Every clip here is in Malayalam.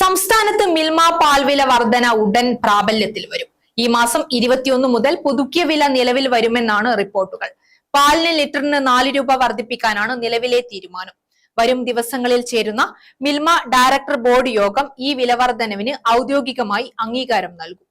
സംസ്ഥാനത്ത് മിൽമ പാൽവില വർധന ഉടൻ പ്രാബല്യത്തിൽ വരും. ഈ മാസം 21 മുതൽ പുതുക്കിയ വില നിലവിൽ വരുമെന്നാണ് റിപ്പോർട്ടുകൾ. പാലിന് ലിറ്ററിന് 4 രൂപ വർദ്ധിപ്പിക്കാനാണ് നിലവിലെ തീരുമാനം. വരും ദിവസങ്ങളിൽ ചേരുന്ന മിൽമ ഡയറക്ടർ ബോർഡ് യോഗം ഈ വിലവർദ്ധനവിന് ഔദ്യോഗികമായി അംഗീകാരം നൽകും.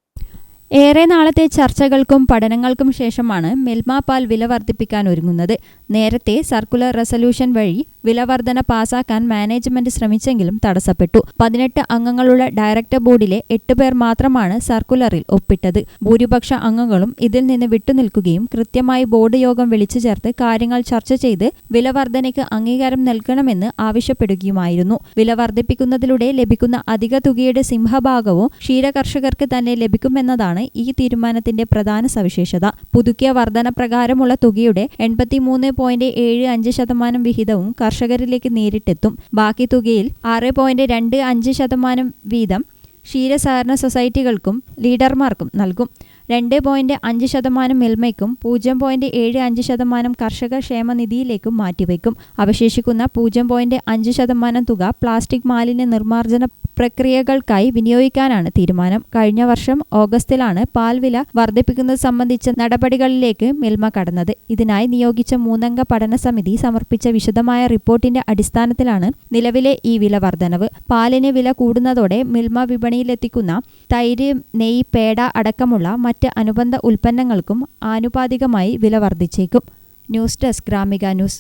ഏറെ നാളത്തെ ചർച്ചകൾക്കും പഠനങ്ങൾക്കും ശേഷമാണ് മിൽമ പാൽ വില വർദ്ധിപ്പിക്കാൻ ഒരുങ്ങുന്നത്. നേരത്തെ സർക്കുലർ റെസല്യൂഷൻ വഴി വിലവർധന പാസാക്കാൻ മാനേജ്മെന്റ് ശ്രമിച്ചെങ്കിലും തടസ്സപ്പെട്ടു. 18 അംഗങ്ങളുള്ള ഡയറക്ടർ ബോർഡിലെ 8 പേർ മാത്രമാണ് സർക്കുലറിൽ ഒപ്പിട്ടത്. ഭൂരിപക്ഷ അംഗങ്ങളും ഇതിൽ നിന്ന് വിട്ടുനിൽക്കുകയും കൃത്യമായി ബോർഡ് യോഗം വിളിച്ചു ചേർത്ത് കാര്യങ്ങൾ ചർച്ച ചെയ്ത് വിലവർധനയ്ക്ക് അംഗീകാരം നൽകണമെന്ന് ആവശ്യപ്പെടുകയുമായിരുന്നു. വില വർദ്ധിപ്പിക്കുന്നതിലൂടെ ലഭിക്കുന്ന അധിക തുകയുടെ സിംഹഭാഗവും ക്ഷീരകർഷകർക്ക് തന്നെ ലഭിക്കുമെന്നതാണ് ഈ തീരുമാനത്തിന്റെ പ്രധാന സവിശേഷത. പുതുക്കിയ വർധന പ്രകാരമുള്ള തുകയുടെ 83.75% വിഹിതവും കർഷകരിലേക്ക് നേരിട്ടെത്തും. ബാക്കി തുകയിൽ 6.25% വീതം ക്ഷീരസഹകരണ സൊസൈറ്റികൾക്കും ലീഡർമാർക്കും നൽകും. 2.5% മിൽമയ്ക്കും 0.75% കർഷക ക്ഷേമനിധിയിലേക്കും മാറ്റിവെക്കും. അവശേഷിക്കുന്ന 0.5% തുക പ്ലാസ്റ്റിക് മാലിന്യ നിർമ്മാർജ്ജന പ്രക്രിയകൾക്കായി വിനിയോഗിക്കാനാണ് തീരുമാനം. കഴിഞ്ഞ വർഷം ഓഗസ്റ്റിലാണ് പാൽ വില വർദ്ധിപ്പിക്കുന്നത് സംബന്ധിച്ച നടപടികളിലേക്ക് മിൽമ കടന്നത്. ഇതിനായി നിയോഗിച്ച 3-അംഗ പഠന സമിതി സമർപ്പിച്ച വിശദമായ റിപ്പോർട്ടിന്റെ അടിസ്ഥാനത്തിലാണ് നിലവിലെ ഈ വില വർധനവ്. പാലിന് വില കൂടുന്നതോടെ മിൽമ വിപണിയിലെത്തിക്കുന്ന തൈര്, നെയ്യ്, പേട അടക്കമുള്ള മറ്റ് അനുബന്ധ ഉൽപ്പന്നങ്ങൾക്കും ആനുപാതികമായി വില വർദ്ധിച്ചേക്കും. News desk Gramika news.